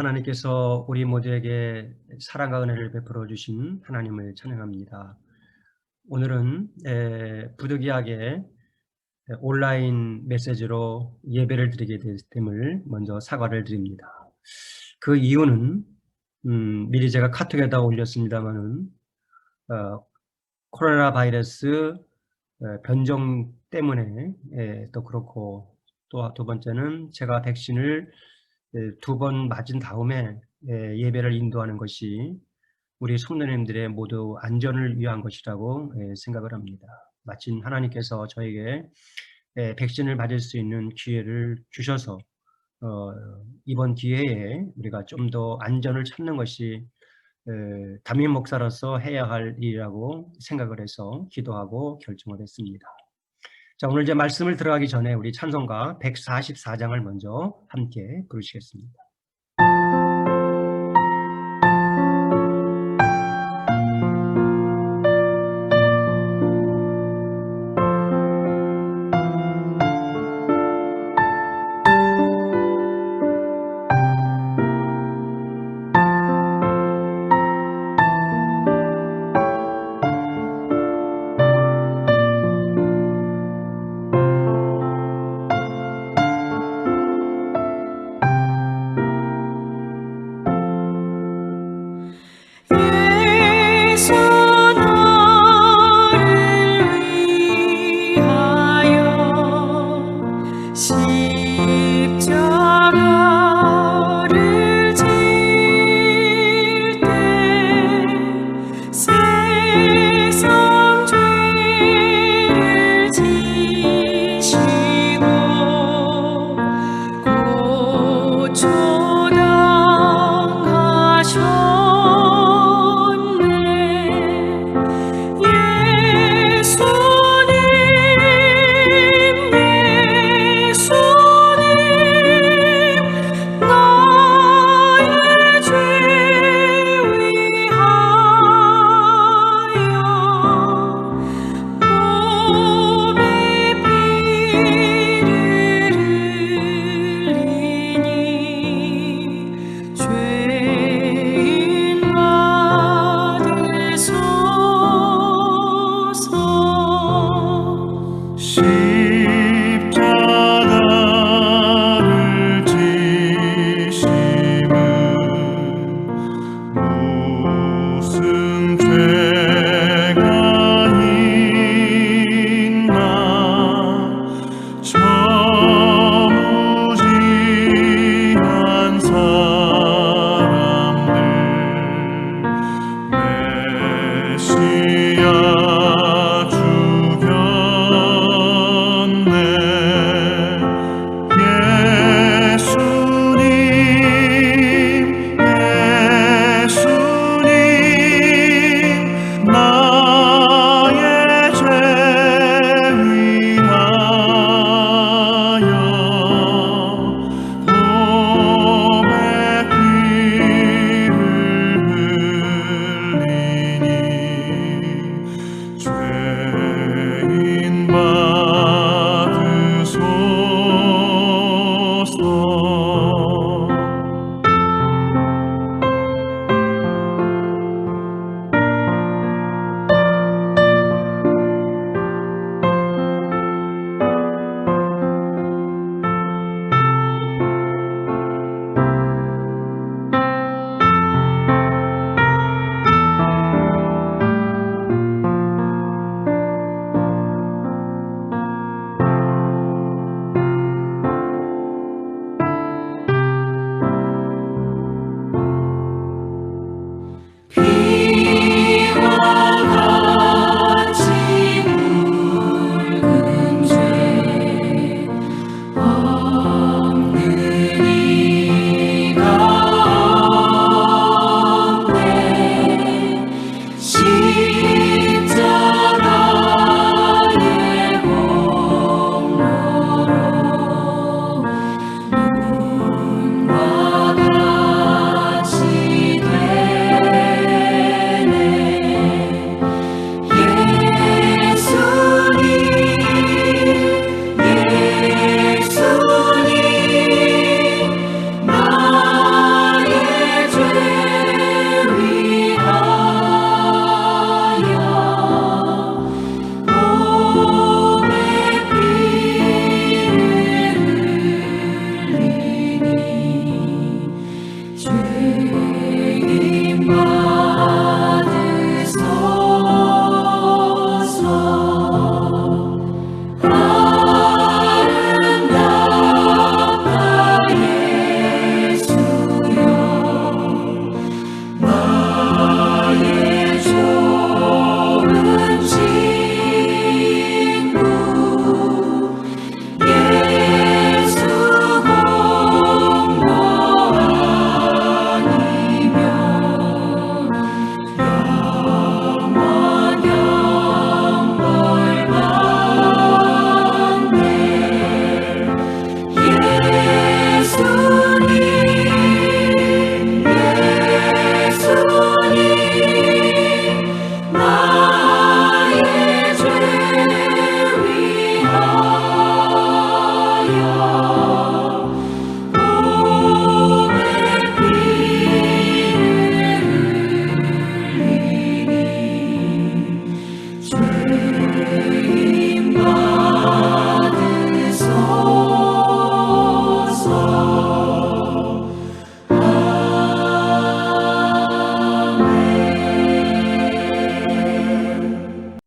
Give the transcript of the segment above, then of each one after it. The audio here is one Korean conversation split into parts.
하나님께서 우리 모두에게 사랑과 은혜를 베풀어 주신 하나님을 찬양합니다. 오늘은 부득이하게 온라인 메시지로 예배를 드리게 됨을 먼저 사과를 드립니다. 그 이유는 미리 제가 카톡에다 올렸습니다마는 코로나 바이러스 변종 때문에 또 그렇고, 또 두 번째는 제가 백신을 2번 맞은 다음에 예배를 인도하는 것이 우리 성도님들의 모두 안전을 위한 것이라고 생각을 합니다. 마침 하나님께서 저에게 백신을 맞을 수 있는 기회를 주셔서 이번 기회에 우리가 좀 더 안전을 찾는 것이 담임 목사로서 해야 할 일이라고 생각을 해서 기도하고 결정을 했습니다. 자, 오늘 이제 말씀을 들어가기 전에 우리 찬송가 144장을 먼저 함께 부르시겠습니다.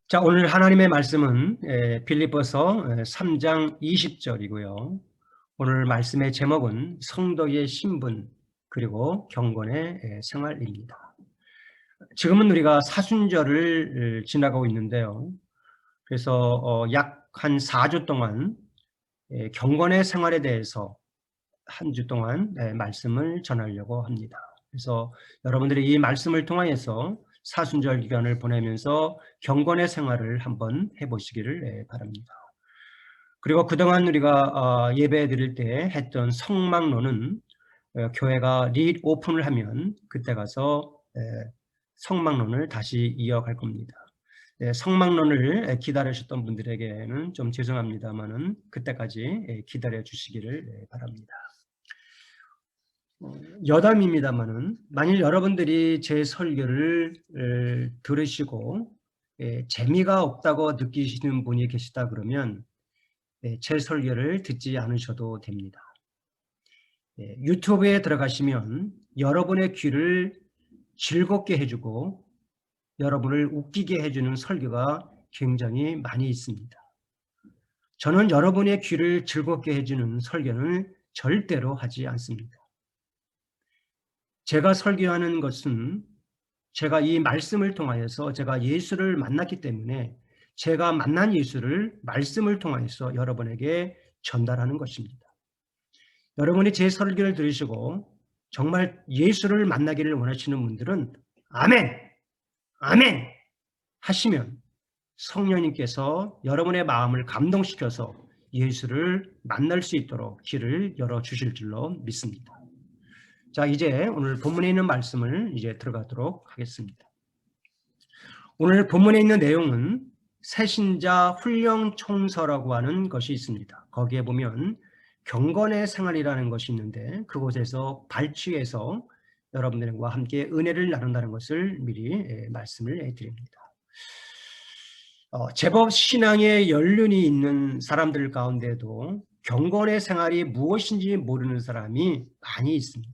자, 오늘 하나님의 말씀은 빌립보서 3장 20절이고요. 오늘 말씀의 제목은 성도의 신분 그리고 경건의 생활입니다. 지금은 우리가 사순절을 지나가고 있는데요. 그래서 약 한 4주 동안 경건의 생활에 대해서 한 주 동안 말씀을 전하려고 합니다. 그래서 여러분들이 이 말씀을 통하여서 사순절 기간을 보내면서 경건의 생활을 한번 해보시기를 바랍니다. 그리고 그동안 우리가 예배 드릴 때 했던 성막론은 교회가 리오픈을 하면 그때 가서 성막론을 다시 이어갈 겁니다. 성막론을 기다리셨던 분들에게는 좀 죄송합니다만은 그때까지 기다려 주시기를 바랍니다. 여담입니다만은 만일 여러분들이 제 설교를 들으시고 재미가 없다고 느끼시는 분이 계시다 그러면 제 설교를 듣지 않으셔도 됩니다. 유튜브에 들어가시면 여러분의 귀를 즐겁게 해주고 여러분을 웃기게 해주는 설교가 굉장히 많이 있습니다. 저는 여러분의 귀를 즐겁게 해주는 설교는 절대로 하지 않습니다. 제가 설교하는 것은 제가 이 말씀을 통하여서 제가 예수를 만났기 때문에 제가 만난 예수를 말씀을 통하여서 여러분에게 전달하는 것입니다. 여러분이 제 설교를 들으시고 정말 예수를 만나기를 원하시는 분들은 아멘, 아멘 하시면 성령님께서 여러분의 마음을 감동시켜서 예수를 만날 수 있도록 길을 열어주실 줄로 믿습니다. 자, 이제 오늘 본문에 있는 말씀을 이제 들어가도록 하겠습니다. 오늘 본문에 있는 내용은 새신자 훈령 총서라고 하는 것이 있습니다. 거기에 보면 경건의 생활이라는 것이 있는데 그곳에서 발취해서 여러분들과 함께 은혜를 나눈다는 것을 미리 말씀을 드립니다. 제법 신앙에 연륜이 있는 사람들 가운데도 경건의 생활이 무엇인지 모르는 사람이 많이 있습니다.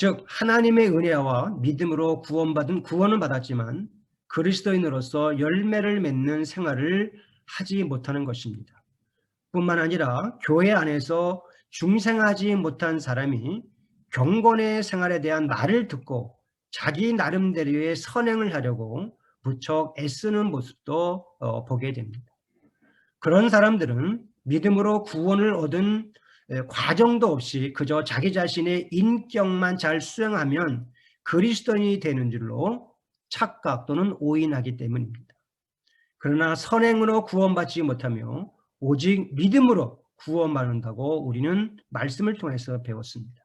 즉 하나님의 은혜와 믿음으로 구원은 받았지만 그리스도인으로서 열매를 맺는 생활을 하지 못하는 것입니다. 뿐만 아니라 교회 안에서 중생하지 못한 사람이 경건의 생활에 대한 말을 듣고 자기 나름대로의 선행을 하려고 무척 애쓰는 모습도 보게 됩니다. 그런 사람들은 믿음으로 구원을 얻은 과정도 없이 그저 자기 자신의 인격만 잘 수행하면 그리스도인이 되는 줄로 착각 또는 오인하기 때문입니다. 그러나 선행으로 구원받지 못하며 오직 믿음으로 구원받는다고 우리는 말씀을 통해서 배웠습니다.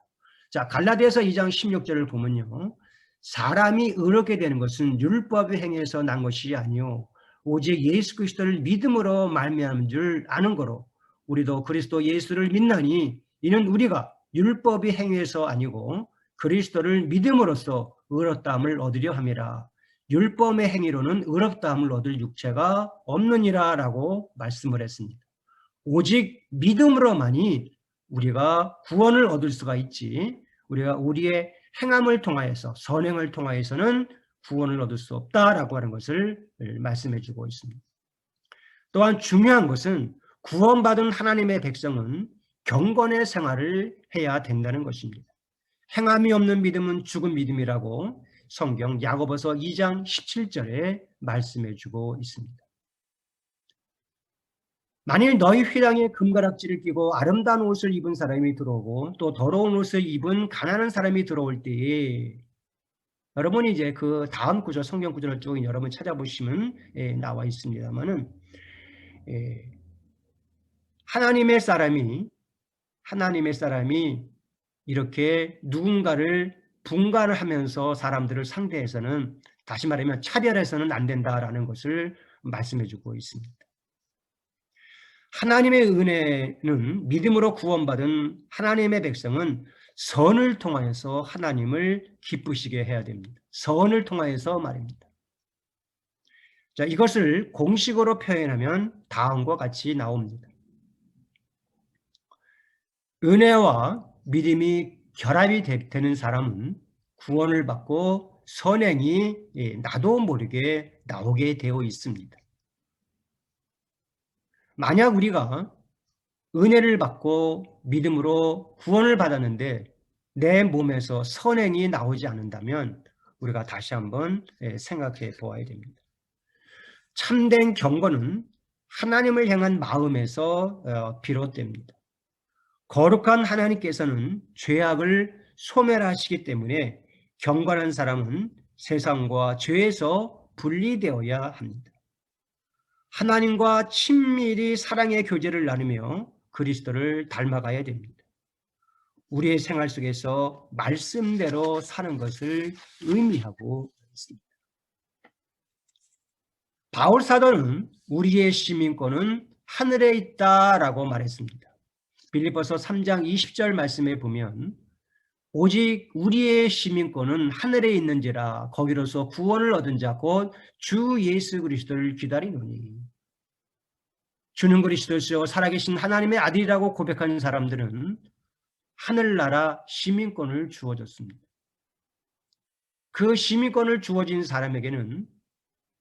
자, 갈라디아서 2장 16절을 보면요. 사람이 의롭게 되는 것은 율법의 행위에서 난 것이 아니요 오직 예수 그리스도를 믿음으로 말미암은 줄 아는 거로 우리도 그리스도 예수를 믿나니 이는 우리가 율법의 행위에서 아니고 그리스도를 믿음으로써 의롭다함을 얻으려 함이라. 율법의 행위로는 의롭다함을 얻을 육체가 없느니라 라고 말씀을 했습니다. 오직 믿음으로만이 우리가 구원을 얻을 수가 있지 우리가 우리의 행함을 통하여서 선행을 통하여서는 구원을 얻을 수 없다라고 하는 것을 말씀해 주고 있습니다. 또한 중요한 것은 구원받은 하나님의 백성은 경건의 생활을 해야 된다는 것입니다. 행함이 없는 믿음은 죽은 믿음이라고 성경 야고보서 2장 17절에 말씀해 주고 있습니다. 만일 너희 휘랑에 금가락지를 끼고 아름다운 옷을 입은 사람이 들어오고 또 더러운 옷을 입은 가난한 사람이 들어올 때에 여러분이 이제 그 다음 구절 성경 구절을 쭉 여러분 찾아보시면 나와 있습니다만은 하나님의 사람이 이렇게 누군가를 분간을 하면서 사람들을 상대해서는 다시 말하면 차별해서는 안 된다라는 것을 말씀해 주고 있습니다. 하나님의 은혜는 믿음으로 구원받은 하나님의 백성은 선을 통하여서 하나님을 기쁘시게 해야 됩니다. 선을 통하여서 말입니다. 자, 이것을 공식으로 표현하면 다음과 같이 나옵니다. 은혜와 믿음이 결합이 되는 사람은 구원을 받고 선행이 나도 모르게 나오게 되어 있습니다. 만약 우리가 은혜를 받고 믿음으로 구원을 받았는데 내 몸에서 선행이 나오지 않는다면 우리가 다시 한번 생각해 보아야 됩니다. 참된 경건은 하나님을 향한 마음에서 비롯됩니다. 거룩한 하나님께서는 죄악을 소멸하시기 때문에 경건한 사람은 세상과 죄에서 분리되어야 합니다. 하나님과 친밀히 사랑의 교제를 나누며 그리스도를 닮아가야 됩니다. 우리의 생활 속에서 말씀대로 사는 것을 의미하고 있습니다. 바울 사도는 우리의 시민권은 하늘에 있다라고 말했습니다. 빌립보서 3장 20절 말씀에 보면 오직 우리의 시민권은 하늘에 있는지라 거기로서 구원을 얻은 자 곧 주 예수 그리스도를 기다리노니. 주는 그리스도시요 살아계신 하나님의 아들이라고 고백하는 사람들은 하늘나라 시민권을 주어졌습니다. 그 시민권을 주어진 사람에게는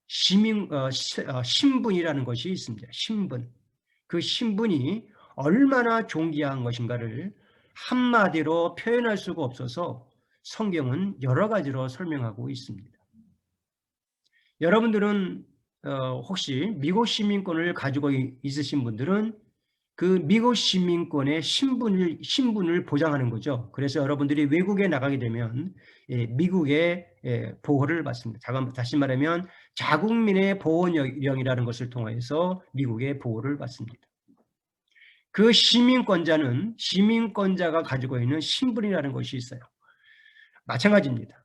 신분이라는 것이 있습니다. 신분. 그 신분이 얼마나 존귀한 것인가를 한마디로 표현할 수가 없어서 성경은 여러 가지로 설명하고 있습니다. 여러분들은 혹시 미국 시민권을 가지고 있으신 분들은 그 미국 시민권의 신분을 보장하는 거죠. 그래서 여러분들이 외국에 나가게 되면 미국의 보호를 받습니다. 다시 말하면 자국민의 보호령이라는 것을 통해서 미국의 보호를 받습니다. 그 시민권자가 가지고 있는 신분이라는 것이 있어요. 마찬가지입니다.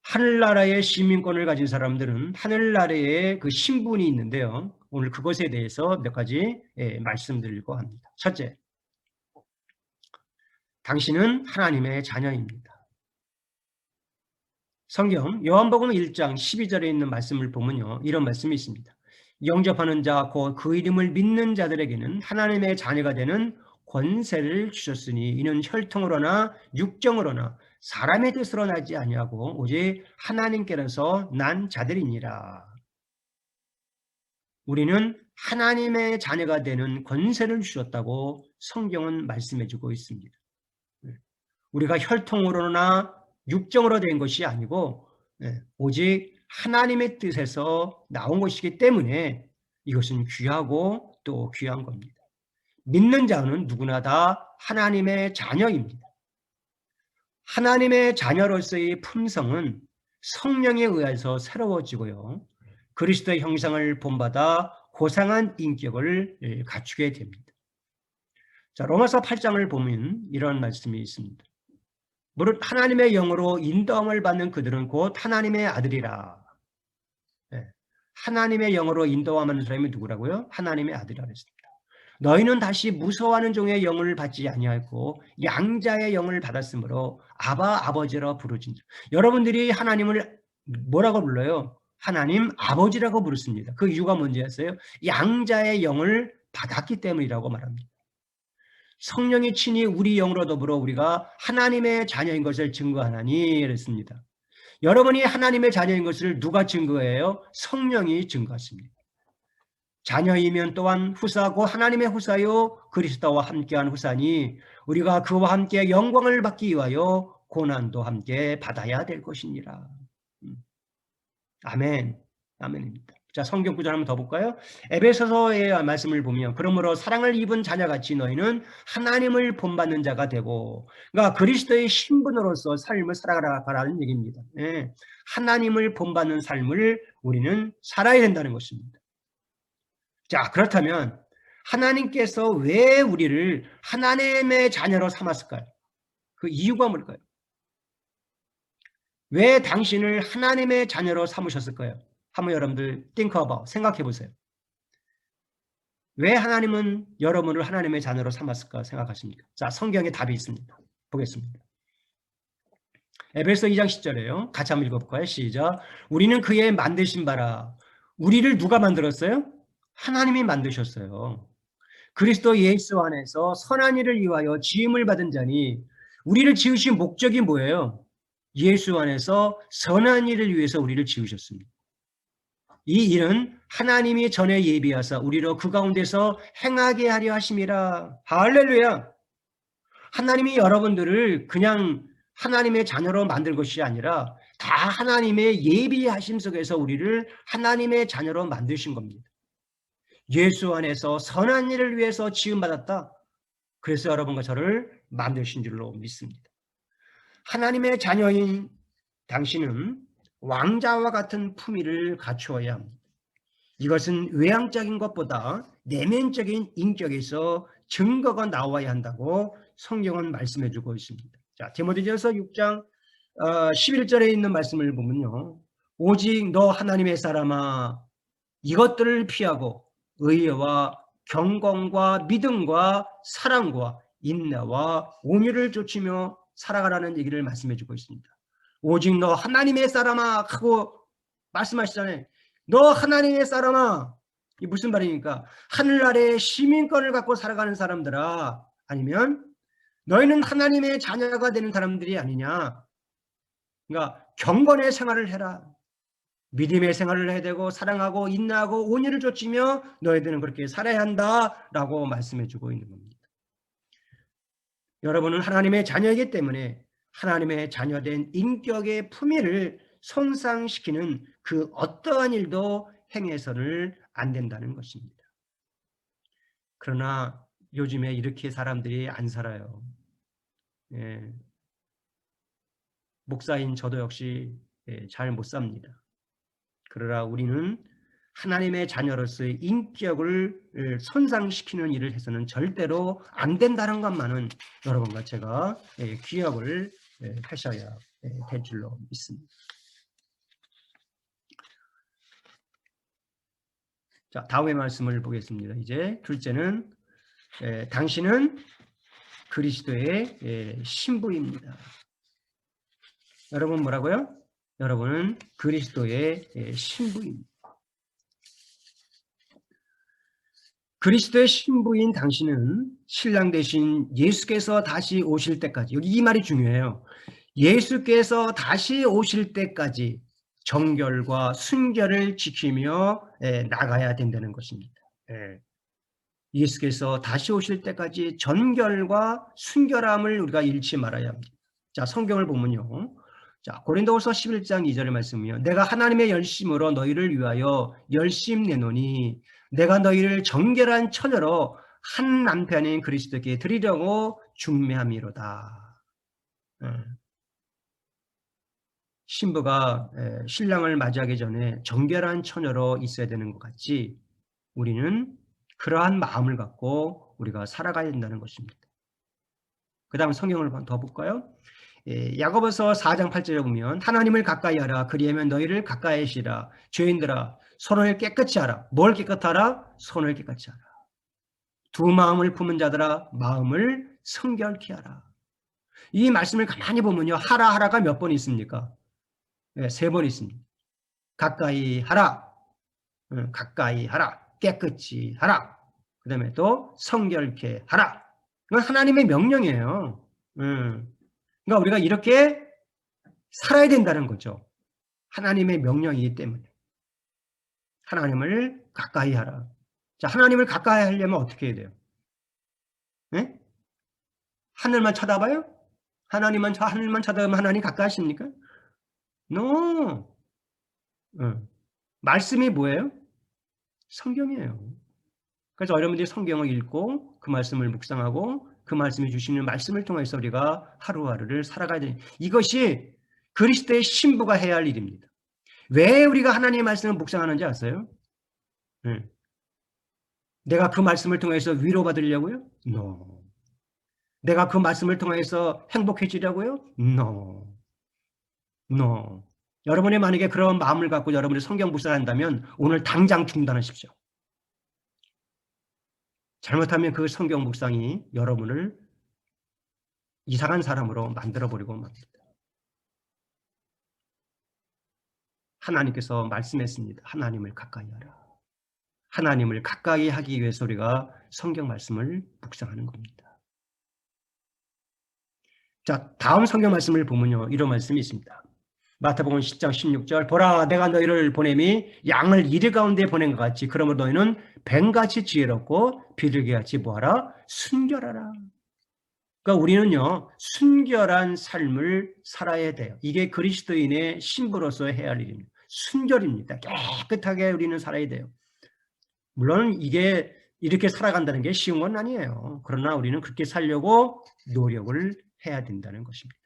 하늘나라의 시민권을 가진 사람들은 하늘나라의 그 신분이 있는데요. 오늘 그것에 대해서 몇 가지 말씀드리려고 합니다. 첫째, 당신은 하나님의 자녀입니다. 성경 요한복음 1장 12절에 있는 말씀을 보면요. 이런 말씀이 있습니다. 영접하는 자, 곧 그 이름을 믿는 자들에게는 하나님의 자녀가 되는 권세를 주셨으니 이는 혈통으로나 육정으로나 사람의 뜻으로 나지 아니하고 오직 하나님께로서 난 자들이니라. 우리는 하나님의 자녀가 되는 권세를 주셨다고 성경은 말씀해주고 있습니다. 우리가 혈통으로나 육정으로 된 것이 아니고 오직 하나님의 뜻에서 나온 것이기 때문에 이것은 귀하고 또 귀한 겁니다. 믿는 자는 누구나 다 하나님의 자녀입니다. 하나님의 자녀로서의 품성은 성령에 의해서 새로워지고요. 그리스도의 형상을 본받아 고상한 인격을 갖추게 됩니다. 자, 로마서 8장을 보면 이런 말씀이 있습니다. 무릇 하나님의 영으로 인도함을 받는 그들은 곧 하나님의 아들이라. 하나님의 영으로 인도함하는 사람이 누구라고요? 하나님의 아들이라 그랬습니다. 너희는 다시 무서워하는 종의 영을 받지 아니하였고 양자의 영을 받았으므로 아바 아버지라 부르진다. 여러분들이 하나님을 뭐라고 불러요? 하나님 아버지라고 부르습니다. 그 이유가 뭔지였어요? 양자의 영을 받았기 때문이라고 말합니다. 성령이 친히 우리 영으로 더불어 우리가 하나님의 자녀인 것을 증거하나니 그랬습니다. 여러분이 하나님의 자녀인 것을 누가 증거해요? 성령이 증거했습니다. 자녀이면 또한 후사고 하나님의 후사요 그리스도와 함께한 후사니 우리가 그와 함께 영광을 받기 위하여 고난도 함께 받아야 될 것이니라. 아멘. 아멘입니다. 자, 성경 구절 한번 더 볼까요? 에베소서의 말씀을 보면 그러므로 사랑을 입은 자녀같이 너희는 하나님을 본받는 자가 되고, 그러니까 그리스도의 신분으로서 삶을 살아가라는 얘기입니다. 하나님을 본받는 삶을 우리는 살아야 된다는 것입니다. 자, 그렇다면 하나님께서 왜 우리를 하나님의 자녀로 삼았을까요? 그 이유가 뭘까요? 왜 당신을 하나님의 자녀로 삼으셨을까요? 한번 여러분들 think about, 생각해 보세요. 왜 하나님은 여러분을 하나님의 자녀로 삼았을까 생각하십니까? 자, 성경에 답이 있습니다. 보겠습니다. 에베소 2장 10절에요. 같이 한번 읽어볼까요? 시작. 우리는 그의 만드신 바라. 우리를 누가 만들었어요? 하나님이 만드셨어요. 그리스도 예수 안에서 선한 일을 위하여 지음을 받은 자니, 우리를 지으신 목적이 뭐예요? 예수 안에서 선한 일을 위해서 우리를 지으셨습니다. 이 일은 하나님이 전에 예비하사 우리로 그 가운데서 행하게 하려 하심이라. 할렐루야. 하나님이 여러분들을 그냥 하나님의 자녀로 만들 것이 아니라 다 하나님의 예비하심 속에서 우리를 하나님의 자녀로 만드신 겁니다. 예수 안에서 선한 일을 위해서 지음받았다. 그래서 여러분과 저를 만드신 줄로 믿습니다. 하나님의 자녀인 당신은 왕자와 같은 품위를 갖추어야 합니다. 이것은 외향적인 것보다 내면적인 인격에서 증거가 나와야 한다고 성경은 말씀해 주고 있습니다. 자, 디모데전서 6장 11절에 있는 말씀을 보면요. 오직 너 하나님의 사람아 이것들을 피하고 의와 경건과 믿음과 사랑과 인내와 온유를 좇으며 살아가라는 얘기를 말씀해 주고 있습니다. 오직 너 하나님의 사람아 하고 말씀하시잖아요. 너 하나님의 사람아. 이 무슨 말입니까? 하늘나라의 시민권을 갖고 살아가는 사람들아, 아니면 너희는 하나님의 자녀가 되는 사람들이 아니냐. 그러니까 경건의 생활을 해라. 믿음의 생활을 해야 되고 사랑하고 인내하고 온유를 좇으며 너희들은 그렇게 살아야 한다라고 말씀해 주고 있는 겁니다. 여러분은 하나님의 자녀이기 때문에 하나님의 자녀된 인격의 품위를 손상시키는 그 어떠한 일도 행해서는 안 된다는 것입니다. 그러나 요즘에 이렇게 사람들이 안 살아요. 예. 목사인 저도 역시 잘 못 삽니다. 그러나 우리는 하나님의 자녀로서의 인격을 손상시키는 일을 해서는 절대로 안 된다는 것만은 여러분과 제가 기억을 하셔야 될 줄로 믿습니다. 자, 다음의 말씀을 보겠습니다. 이제 둘째는 당신은 그리스도의 신부입니다. 여러분 뭐라고요? 여러분은 그리스도의 신부입니다. 그리스도의 신부인 당신은 신랑 되신 예수께서 다시 오실 때까지, 여기 이 말이 중요해요. 예수께서 다시 오실 때까지 정결과 순결을 지키며 나가야 된다는 것입니다. 예수께서 다시 오실 때까지 정결과 순결함을 우리가 잃지 말아야 합니다. 자, 성경을 보면요. 자, 고린도후서 11장 2절의 말씀이요. 내가 하나님의 열심으로 너희를 위하여 열심 내노니 내가 너희를 정결한 처녀로 한 남편인 그리스도께 드리려고 중매함이로다. 신부가 신랑을 맞이하기 전에 정결한 처녀로 있어야 되는 것 같이 우리는 그러한 마음을 갖고 우리가 살아가야 된다는 것입니다. 그 다음 성경을 더 볼까요? 야고보서 4장 8절에 보면 하나님을 가까이 하라. 그리하면 너희를 가까이 하시라. 죄인들아 손을 깨끗이 하라. 뭘 깨끗하라? 손을 깨끗이 하라. 두 마음을 품은 자들아 마음을 성결케 하라. 이 말씀을 가만히 보면요. 하라 하라가 몇 번 있습니까? 3번 있습니다. 가까이 하라. 가까이 하라. 깨끗이 하라. 그 다음에 또 성결케 하라. 이건 하나님의 명령이에요. 그러니까 우리가 이렇게 살아야 된다는 거죠. 하나님의 명령이기 때문에. 하나님을 가까이 하라. 자, 하나님을 가까이 하려면 어떻게 해야 돼요? 네? 하늘만 쳐다봐요? 하나님만 쳐다보면 하나님 가까이 하십니까? No. 말씀이 뭐예요? 성경이에요. 그래서 여러분들이 성경을 읽고 그 말씀을 묵상하고 그 말씀이 주시는 말씀을 통해서 우리가 하루하루를 살아가야 되는 이것이 그리스도의 신부가 해야 할 일입니다. 왜 우리가 하나님의 말씀을 묵상하는지 아세요? 내가 그 말씀을 통해서 위로받으려고요? No. 내가 그 말씀을 통해서 행복해지려고요? No. No. 여러분이 만약에 그런 마음을 갖고 여러분이 성경 묵상한다면 오늘 당장 중단하십시오. 잘못하면 그 성경 묵상이 여러분을 이상한 사람으로 만들어버리고 맙니다. 하나님께서 말씀했습니다. 하나님을 가까이 하라. 하나님을 가까이 하기 위해서 우리가 성경 말씀을 묵상하는 겁니다. 자, 다음 성경 말씀을 보면요, 이런 말씀이 있습니다. 마태복음 10장 16절, 보라 내가 너희를 보냄이 양을 이리 가운데 보낸 것 같이 그러므로 너희는 뱀같이 지혜롭고 비둘기같이 뭐하라? 순결하라. 그러니까 우리는요, 순결한 삶을 살아야 돼요. 이게 그리스도인의 신부로서 해야 할 일입니다. 순결입니다. 깨끗하게 우리는 살아야 돼요. 물론 이게 이렇게 살아간다는 게 쉬운 건 아니에요. 그러나 우리는 그렇게 살려고 노력을 해야 된다는 것입니다.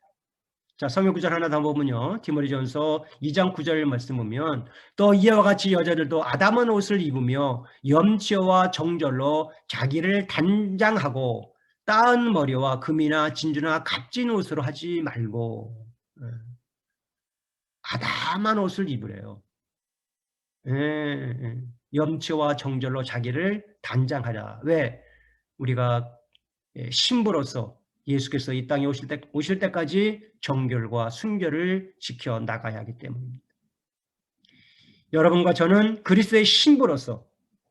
자, 성경 구절 하나 더 보면요. 디모데전서 2장 9절 말씀 보면 또 이와 같이 여자들도 아담한 옷을 입으며 염치와 정절로 자기를 단장하고 따은 머리와 금이나 진주나 값진 옷으로 하지 말고 아담한 옷을 입으래요. 염치와 정절로 자기를 단장하라. 왜? 우리가 신부로서 예수께서 이 땅에 오실 때까지 정결과 순결을 지켜 나가야 하기 때문입니다. 여러분과 저는 그리스도의 신부로서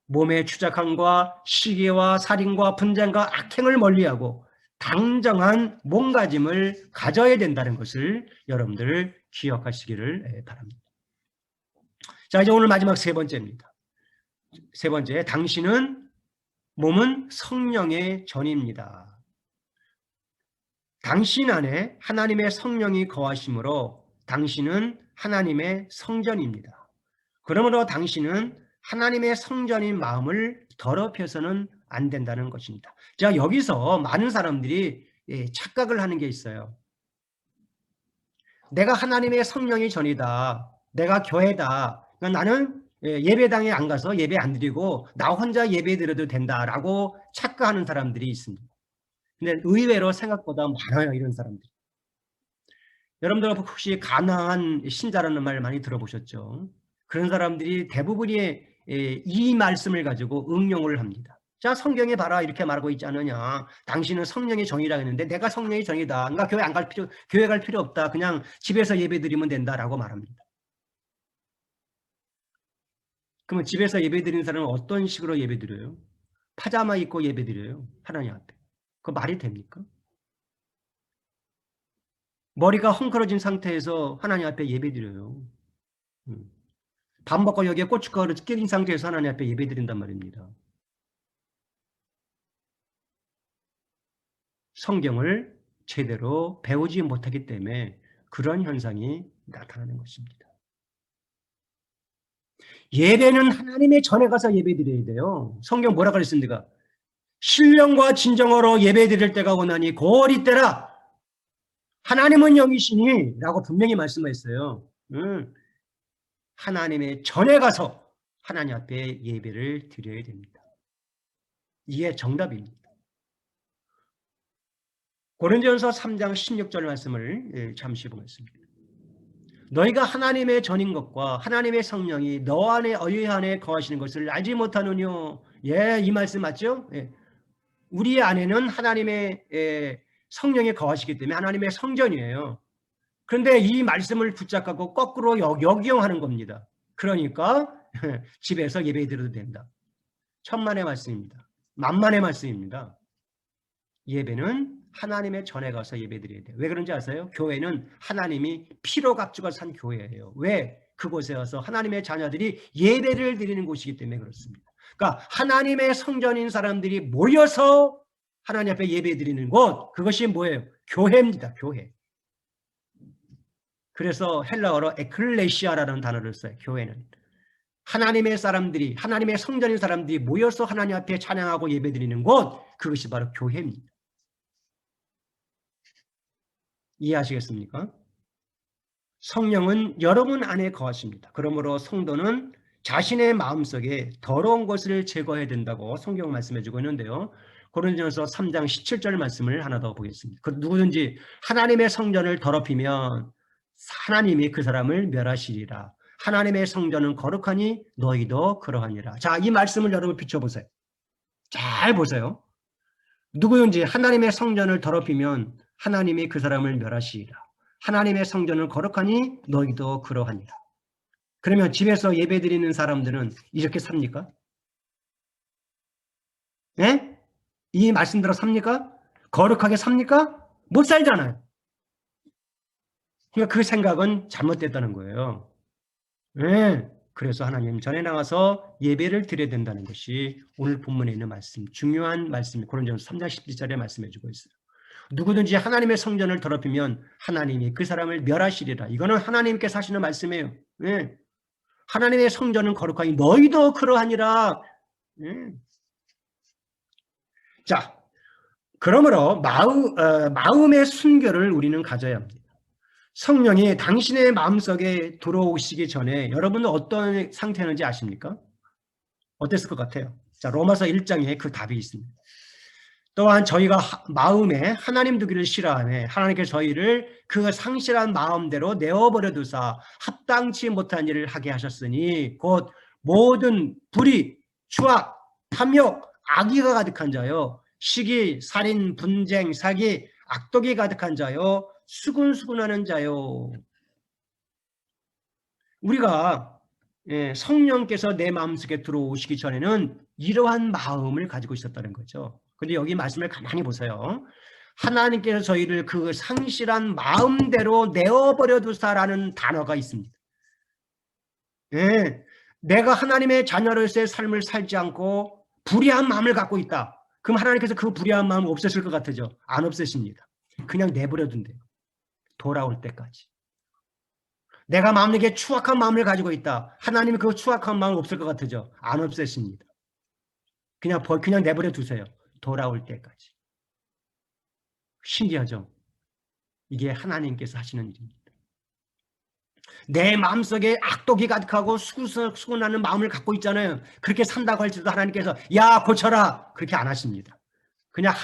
몸의 추잡함과 시기와 살인과 분쟁과 악행을 멀리하고 당정한 몸가짐을 가져야 된다는 것을 여러분들 기억하시기를 바랍니다. 자, 이제 오늘 마지막 세 번째입니다. 세 번째, 몸은 성령의 전입니다. 당신 안에 하나님의 성령이 거하심으로 당신은 하나님의 성전입니다. 그러므로 당신은 하나님의 성전인 마음을 더럽혀서는 안 된다는 것입니다. 자, 여기서 많은 사람들이 착각을 하는 게 있어요. 내가 하나님의 성령이 전이다. 내가 교회다. 그러니까 나는 예배당에 안 가서 예배 안 드리고 나 혼자 예배 드려도 된다라고 착각하는 사람들이 있습니다. 근데 의외로 생각보다 많아요, 이런 사람들이. 여러분들 혹시 가난한 신자라는 말 많이 들어보셨죠? 그런 사람들이 대부분이 이 말씀을 가지고 응용을 합니다. 자, 성경에 봐라 이렇게 말하고 있지 않느냐. 당신은 성령의 정이라 했는데 내가 성령의 정이다. 그러니까 교회 갈 필요 없다. 그냥 집에서 예배 드리면 된다라고 말합니다. 그러면 집에서 예배 드리는 사람은 어떤 식으로 예배 드려요? 파자마 입고 예배 드려요. 하나님 앞에. 그 말이 됩니까? 머리가 헝클어진 상태에서 하나님 앞에 예배 드려요. 밥 먹고 여기에 고춧가루 끼린 상태에서 하나님 앞에 예배 드린단 말입니다. 성경을 제대로 배우지 못하기 때문에 그런 현상이 나타나는 것입니다. 예배는 하나님의 전에 가서 예배 드려야 돼요. 성경 뭐라 그랬습니까? 신령과 진정으로 예배 드릴 때가 오나니 곧 이때라. 하나님은 영이시니 라고 분명히 말씀하셨어요. 하나님의 전에 가서 하나님 앞에 예배를 드려야 됩니다. 이게 정답입니다. 고린도전서 3장 16절 말씀을 잠시 보겠습니다. 너희가 하나님의 전인 것과 하나님의 성령이 너 안에 어휘 안에 거하시는 것을 알지 못하느뇨. 예, 이 말씀 맞죠? 예. 우리 안에는 하나님의 성령이 거하시기 때문에 하나님의 성전이에요. 그런데 이 말씀을 붙잡고 거꾸로 역용하는 겁니다. 그러니까 집에서 예배 드려도 된다. 천만의 말씀입니다. 만만의 말씀입니다. 예배는 하나님의 전에 가서 예배드려야 돼요. 왜 그런지 아세요? 교회는 하나님이 피로 값주고 산 교회예요. 왜? 그곳에 와서 하나님의 자녀들이 예배를 드리는 곳이기 때문에 그렇습니다. 그러니까 하나님의 성전인 사람들이 모여서 하나님 앞에 예배 드리는 곳, 그것이 뭐예요? 교회입니다. 교회. 그래서 헬라어로 에클레시아라는 단어를 써요. 교회는. 하나님의 사람들이, 하나님의 성전인 사람들이 모여서 하나님 앞에 찬양하고 예배 드리는 곳, 그것이 바로 교회입니다. 이해하시겠습니까? 성령은 여러분 안에 거하십니다. 그러므로 성도는 자신의 마음속에 더러운 것을 제거해야 된다고 성경 말씀해주고 있는데요. 고린도전서 3장 17절 말씀을 하나 더 보겠습니다. 그 누구든지 하나님의 성전을 더럽히면 하나님이 그 사람을 멸하시리라. 하나님의 성전은 거룩하니 너희도 그러하니라. 자, 이 말씀을 여러분 비춰보세요. 잘 보세요. 누구든지 하나님의 성전을 더럽히면 하나님이 그 사람을 멸하시리라. 하나님의 성전을 거룩하니 너희도 그러하니라. 그러면 집에서 예배드리는 사람들은 이렇게 삽니까? 예? 이 말씀대로 삽니까? 거룩하게 삽니까? 못 살잖아요. 그러니까 그 생각은 잘못됐다는 거예요. 네. 그래서 하나님 전에 나가서 예배를 드려야 된다는 것이 오늘 본문에 있는 말씀, 중요한 말씀, 고린도전서 3장 17절에 말씀해 주고 있어요. 누구든지 하나님의 성전을 더럽히면 하나님이 그 사람을 멸하시리라. 이거는 하나님께서 하시는 말씀이에요. 네. 하나님의 성전은 거룩하니 너희도 그러하니라. 네. 자, 그러므로 마음의 순결을 우리는 가져야 합니다. 성령이 당신의 마음속에 들어오시기 전에 여러분은 어떤 상태였는지 아십니까? 어땠을 것 같아요? 자, 로마서 1장에 그 답이 있습니다. 또한 저희가 마음에 하나님 두기를 싫어하며 하나님께서 저희를 그 상실한 마음대로 내어버려 두사 합당치 못한 일을 하게 하셨으니 곧 모든 불의, 추악, 탐욕, 악의가 가득한 자요 시기, 살인, 분쟁, 사기, 악독이 가득한 자요 수군수군하는 자요. 우리가 성령께서 내 마음속에 들어오시기 전에는 이러한 마음을 가지고 있었다는 거죠. 근데 여기 말씀을 가만히 보세요. 하나님께서 저희를 그 상실한 마음대로 내어버려 두사라는 단어가 있습니다. 예, 내가 하나님의 자녀로서의 삶을 살지 않고 불의한 마음을 갖고 있다. 그럼 하나님께서 그 불의한 마음을 없애실 것 같으죠? 안 없애십니다. 그냥 내버려 둔대요. 돌아올 때까지. 내가 마음속에 추악한 마음을 가지고 있다. 하나님이 그 추악한 마음 없을 것 같으죠? 안 없애십니다. 그냥 내버려 두세요. 돌아올 때까지. 신기하죠? 이게 하나님께서 하시는 일입니다. 내 마음속에 악독이 가득하고 수군하는 마음을 갖고 있잖아요. 그렇게 산다고 할지도 하나님께서 야 고쳐라 그렇게 안 하십니다. 그냥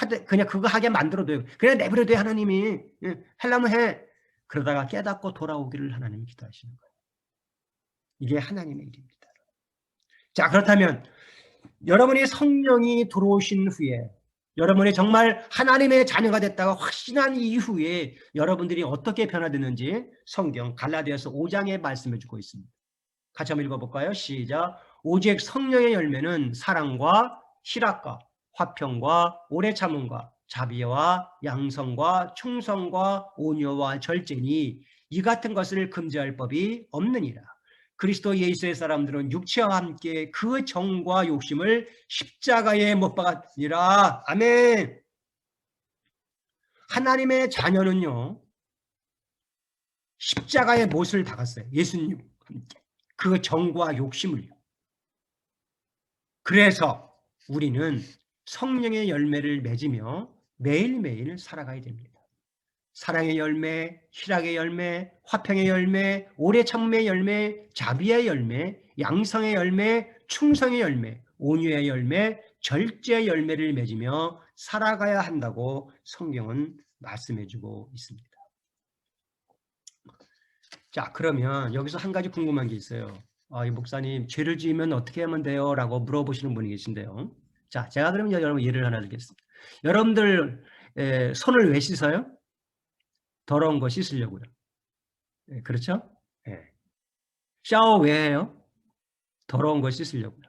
그거 하게 만들어둬요. 그냥 내버려둬요. 하나님이 하려면 해. 그러다가 깨닫고 돌아오기를 하나님이 기도하시는 거예요. 이게 하나님의 일입니다. 자, 그렇다면 여러분이 성령이 들어오신 후에 여러분이 정말 하나님의 자녀가 됐다가 확신한 이후에 여러분들이 어떻게 변화되는지 성경 갈라디아서 5장에 말씀해 주고 있습니다. 같이 한번 읽어볼까요? 시작. 오직 성령의 열매는 사랑과 희락과 화평과 오래 참음과 자비와 양성과 충성과 온유와 절제니 이 같은 것을 금지할 법이 없느니라. 그리스도 예수의 사람들은 육체와 함께 그 정과 욕심을 십자가에 못 박았으니라. 아멘. 하나님의 자녀는요, 십자가에 못을 박았어요. 예수님과 함께. 그 정과 욕심을요. 그래서 우리는 성령의 열매를 맺으며 매일매일 살아가야 됩니다. 사랑의 열매, 희락의 열매, 화평의 열매, 오래 참음의 열매, 자비의 열매, 양성의 열매, 충성의 열매, 온유의 열매, 절제의 열매를 맺으며 살아가야 한다고 성경은 말씀해주고 있습니다. 자, 그러면 여기서 한 가지 궁금한 게 있어요. 이 목사님, 죄를 지으면 어떻게 하면 돼요? 라고 물어보시는 분이 계신데요. 자, 제가 그러면 여러분 예를 하나 드리겠습니다. 여러분들 손을 왜 씻어요? 더러운 거 씻으려고요. 그렇죠? 샤워 왜 해요? 더러운 거 씻으려고요.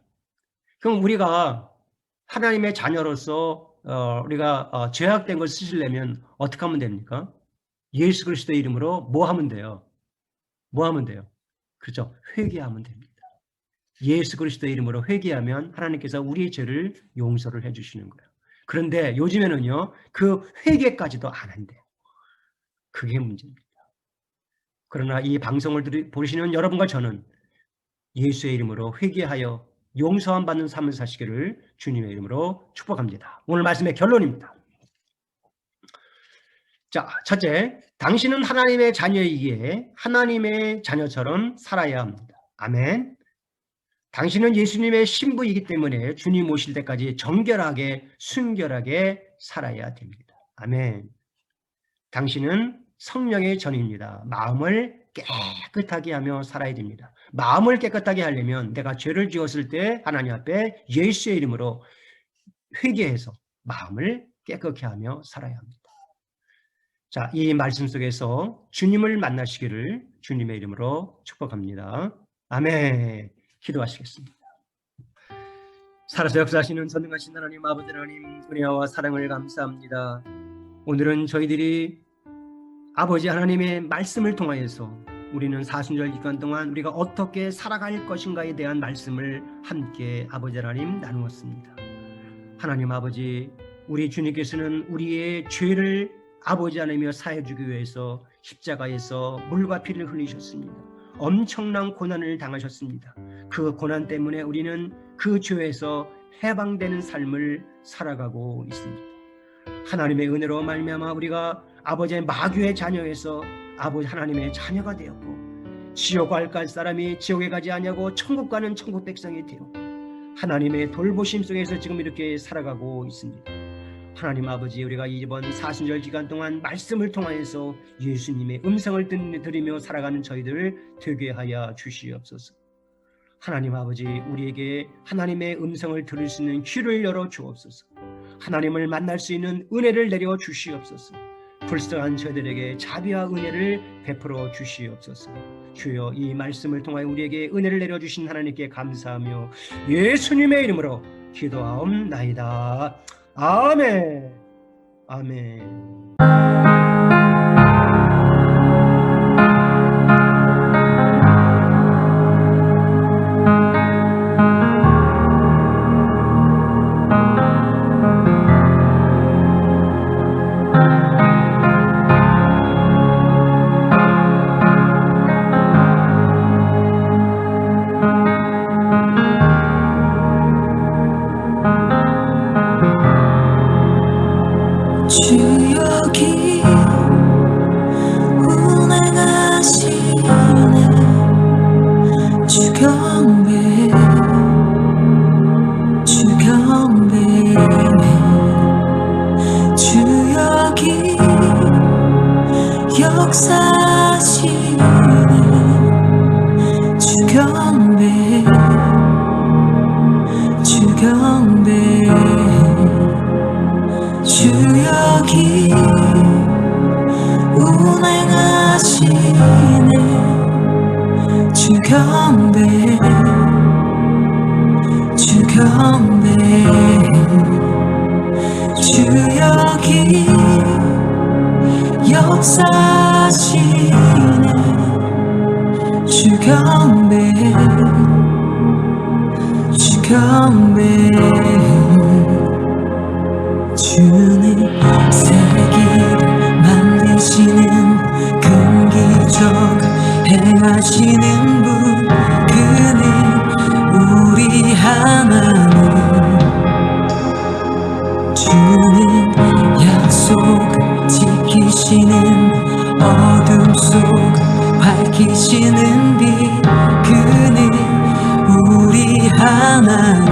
그럼 우리가 하나님의 자녀로서 우리가 죄악된 걸 씻으려면 어떻게 하면 됩니까? 예수 그리스도의 이름으로 뭐 하면 돼요? 뭐 하면 돼요? 그렇죠? 회개하면 됩니다. 예수 그리스도의 이름으로 회개하면 하나님께서 우리의 죄를 용서를 해주시는 거예요. 그런데 요즘에는요, 그 회개까지도 안 한대요. 그게 문제입니다. 그러나 이 방송을 보시는 여러분과 저는 예수의 이름으로 회개하여 용서함 받는 삶을 사시기를 주님의 이름으로 축복합니다. 오늘 말씀의 결론입니다. 자, 첫째, 당신은 하나님의 자녀이기에 하나님의 자녀처럼 살아야 합니다. 아멘. 당신은 예수님의 신부이기 때문에 주님 오실 때까지 정결하게 순결하게 살아야 됩니다. 아멘. 당신은 성령의 전입니다. 마음을 깨끗하게 하며 살아야 됩니다. 마음을 깨끗하게 하려면 내가 죄를 지었을 때 하나님 앞에 예수의 이름으로 회개해서 마음을 깨끗게 하며 살아야 합니다. 자, 이 말씀 속에서 주님을 만나시기를 주님의 이름으로 축복합니다. 아멘. 기도하시겠습니다. 살아서 역사하시는 전능하신 하나님 아버지 하나님 은혜와 사랑을 감사합니다. 오늘은 저희들이 아버지 하나님의 말씀을 통하여서 우리는 사순절 기간 동안 우리가 어떻게 살아갈 것인가에 대한 말씀을 함께 아버지 하나님 나누었습니다. 하나님 아버지, 우리 주님께서는 우리의 죄를 아버지 하나님이여 사해주기 위해서 십자가에서 물과 피를 흘리셨습니다. 엄청난 고난을 당하셨습니다. 그 고난 때문에 우리는 그 죄에서 해방되는 삶을 살아가고 있습니다. 하나님의 은혜로 말미암아 우리가 아버지의 마귀의 자녀에서 아버지 하나님의 자녀가 되었고, 지옥 갈 사람이 지옥에 가지 아니하고 천국 가는 천국 백성이 되었고, 하나님의 돌보심 속에서 지금 이렇게 살아가고 있습니다. 하나님 아버지, 우리가 이번 사순절 기간 동안 말씀을 통하여서 예수님의 음성을 들으며 살아가는 저희들 되게 하여 주시옵소서. 하나님 아버지, 우리에게 하나님의 음성을 들을 수 있는 귀를 열어 주옵소서. 하나님을 만날 수 있는 은혜를 내려 주시옵소서. 불쌍한 저희들에게 자비와 은혜를 베풀어 주시옵소서. 주여, 이 말씀을 통하여 우리에게 은혜를 내려주신 하나님께 감사하며 예수님의 이름으로 기도하옵나이다. 아멘. 아멘. 주여기 운행하시네 주경배 주여기 역사하시네 주경배 주여기 운행하시네 주경배 주여기 역사하시네 주경배 주는 세계를 만드시는 큰 기적 행하시는 분, 그는 우리 하나님. 주는 약속 지키시는 어둠 속 밝히시는 빛, 그는 우리 하나님.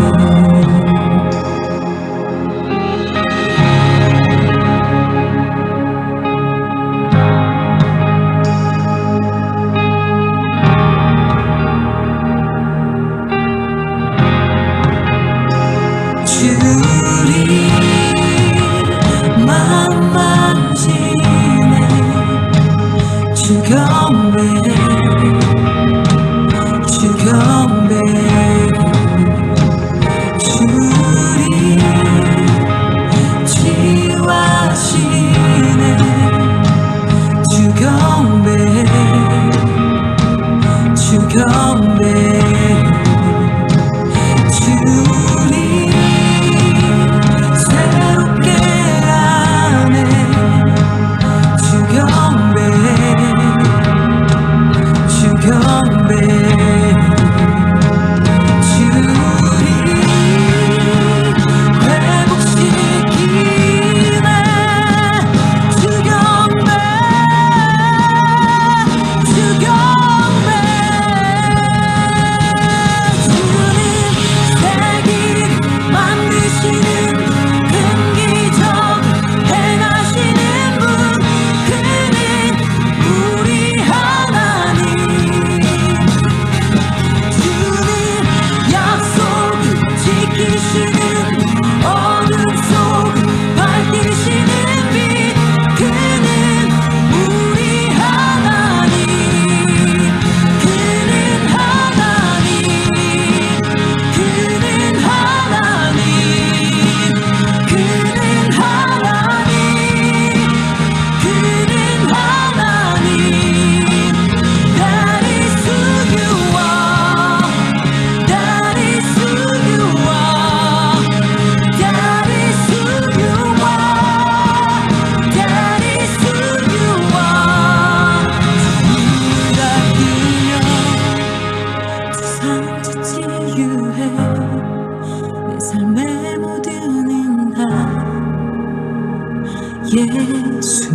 예수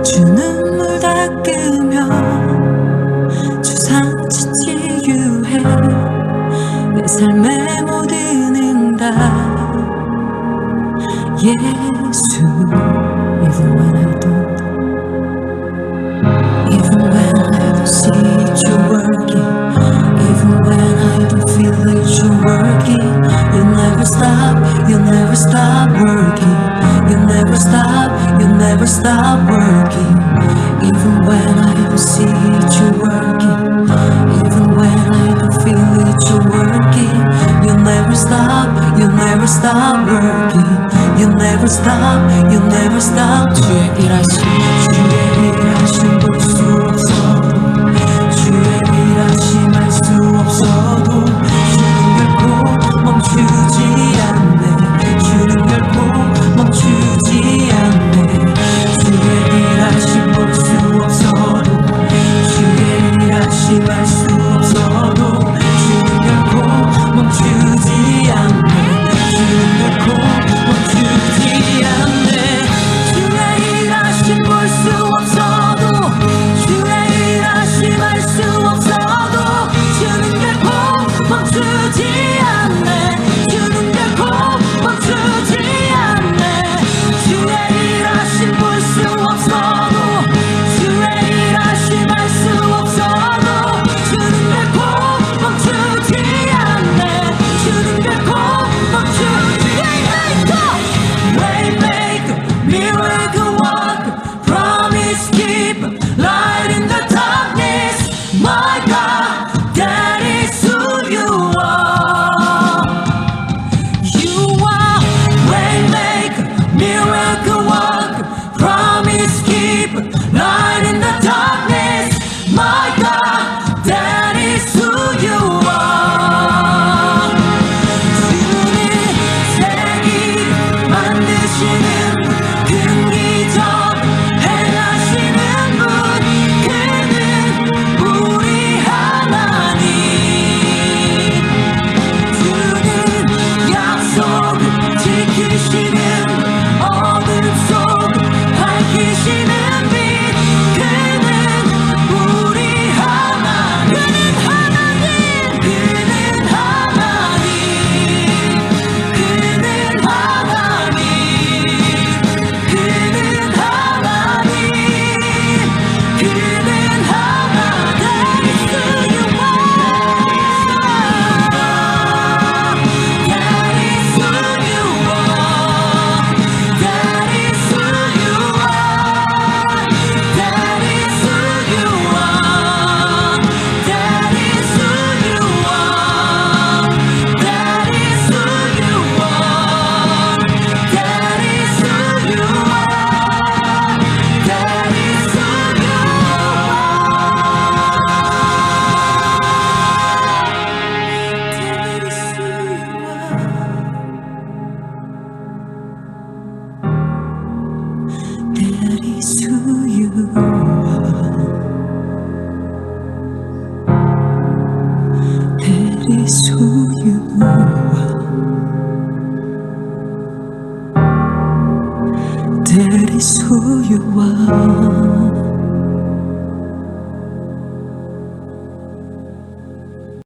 주 눈물 닦으며 주 상처 치유해 내 삶의 모든 응답 예수 Even when I don't see you working, even when I don't feel that you're working, you never stop working, you never stop working. Even when I don't see you working, even when I don't feel that you're working, you never stop working, you never stop. 주의 일하심